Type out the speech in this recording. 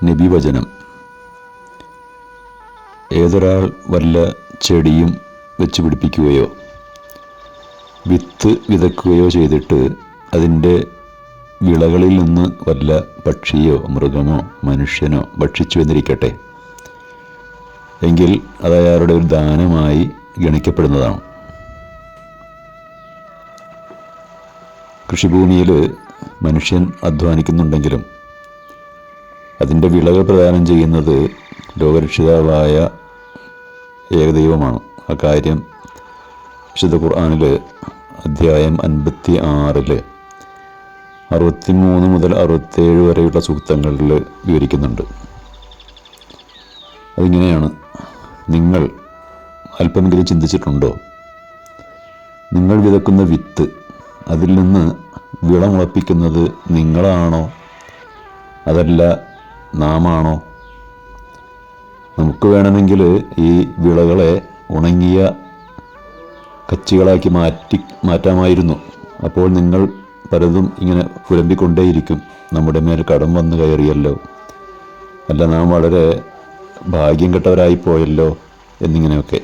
നബിവചനം. ഏതൊരാൾ വല്ല ചെടിയും വെച്ച് പിടിപ്പിക്കുകയോ വിത്ത് വിതയ്ക്കുകയോ ചെയ്തിട്ട് അതിൻ്റെ വിളകളിൽ നിന്ന് വല്ല പക്ഷിയോ മൃഗമോ മനുഷ്യനോ ഭക്ഷിച്ചു എന്നിരിക്കട്ടെ, എങ്കിൽ അത് അയാളുടെ ഒരു ദാനമായി ഗണിക്കപ്പെടുന്നതാണ്. കൃഷിഭൂമിയിൽ മനുഷ്യൻ അധ്വാനിക്കുന്നുണ്ടെങ്കിലും അതിൻ്റെ വിളകൾ പ്രദാനം ചെയ്യുന്നത് ലോകരക്ഷിതാവായ ഏകദൈവമാണ്. ആ കാര്യം വിശുദ്ധ ഖുർആനിൽ അധ്യായം 56 63 മുതൽ 67 വരെയുള്ള സൂക്തങ്ങളിൽ വിവരിക്കുന്നുണ്ട്. അതിങ്ങനെയാണ്: നിങ്ങൾ അല്പമെങ്കിലും ചിന്തിച്ചിട്ടുണ്ടോ? നിങ്ങൾ വിതക്കുന്ന വിത്ത്, അതിൽ നിന്ന് വിളമുളപ്പിക്കുന്നത് നിങ്ങളാണോ അതല്ല നാമാണോ? നമുക്ക് വേണമെങ്കിൽ ഈ വിളകളെ ഉണങ്ങിയ കച്ചികളാക്കി മാറ്റാമായിരുന്നു. അപ്പോൾ നിങ്ങൾ പലതും ഇങ്ങനെ പുലമ്പിക്കൊണ്ടേയിരിക്കും, നമ്മുടെ മേൽ കടം വന്നു കയറിയല്ലോ, അല്ല നാം വളരെ ഭാഗ്യം കെട്ടവരായിപ്പോയല്ലോ എന്നിങ്ങനെയൊക്കെ.